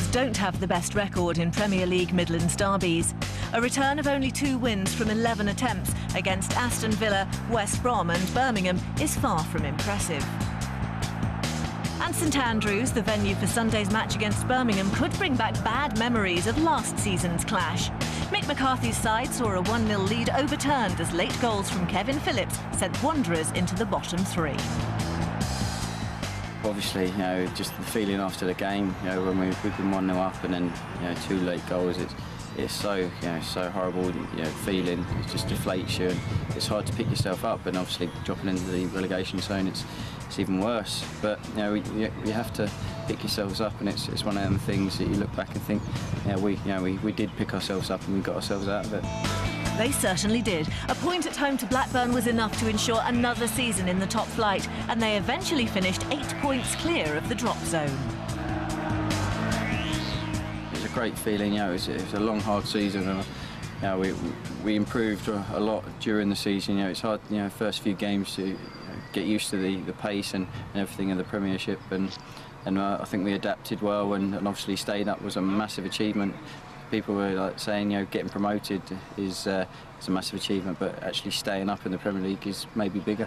Wolves don't have the best record in Premier League Midlands derbies. A return of only 2 wins from 11 attempts against Aston Villa, West Brom and Birmingham is far from impressive. And St Andrews, the venue for Sunday's match against Birmingham, could bring back bad memories of last season's clash. Mick McCarthy's side saw a 1-0 lead overturned as late goals from Kevin Phillips sent Wanderers into the bottom 3. Obviously, just the feeling after the game, when we've been 1-0 up and then, 2 late goals, it's so, so horrible, feeling. It just deflates you. And it's hard to pick yourself up, and obviously dropping into the relegation zone, it's even worse. But you have to pick yourselves up, and it's one of them things that you look back and think, we did pick ourselves up and we got ourselves out of it. They certainly did. A point at home to Blackburn was enough to ensure another season in the top flight, and they eventually finished 8 points clear of the drop zone. It was a great feeling. It was a long, hard season, and we improved a lot during the season. It's hard, first few games to get used to the pace and everything in the Premiership, and I think we adapted well, and obviously staying up was a massive achievement. People were saying, getting promoted is a massive achievement, but actually staying up in the Premier League is maybe bigger.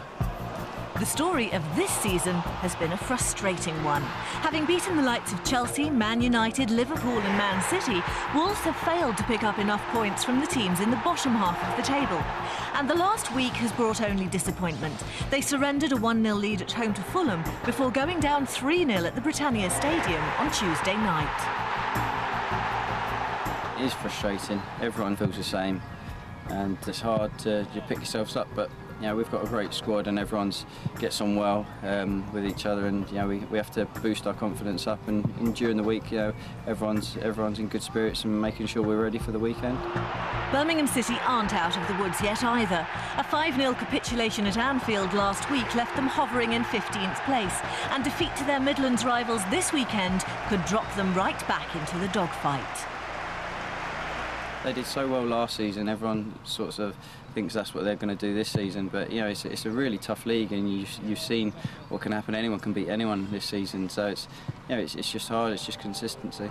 The story of this season has been a frustrating one. Having beaten the likes of Chelsea, Man United, Liverpool and Man City, Wolves have failed to pick up enough points from the teams in the bottom half of the table. And the last week has brought only disappointment. They surrendered a 1-0 lead at home to Fulham before going down 3-0 at the Britannia Stadium on Tuesday night. It is frustrating. Everyone feels the same, and it's hard to pick yourselves up. But we've got a great squad, and everyone gets on well with each other, and we have to boost our confidence up. And during the week, everyone's in good spirits and making sure we're ready for the weekend. Birmingham City aren't out of the woods yet either. A 5-0 capitulation at Anfield last week left them hovering in 15th place, and defeat to their Midlands rivals this weekend could drop them right back into the dogfight. They did so well last season. Everyone sort of thinks that's what they're going to do this season. But it's a really tough league, and you've seen what can happen. Anyone can beat anyone this season. So it's just hard. It's just consistency.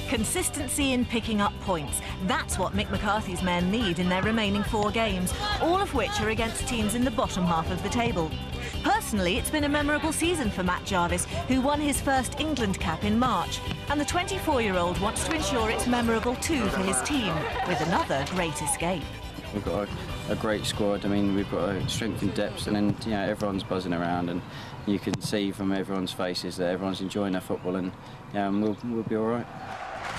Consistency in picking up points. That's what Mick McCarthy's men need in their remaining 4 games, all of which are against teams in the bottom half of the table. Personally, it's been a memorable season for Matt Jarvis, who won his first England cap in March. And the 24-year-old wants to ensure it's memorable too for his team, with another great escape. We've got a great squad. We've got a strength in depth, and then everyone's buzzing around, and you can see from everyone's faces that everyone's enjoying their football, and we'll be all right.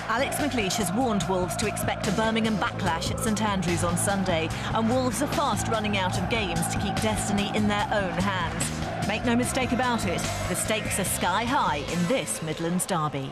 Alex McLeish has warned Wolves to expect a Birmingham backlash at St Andrews on Sunday, and Wolves are fast running out of games to keep destiny in their own hands. Make no mistake about it, the stakes are sky high in this Midlands derby.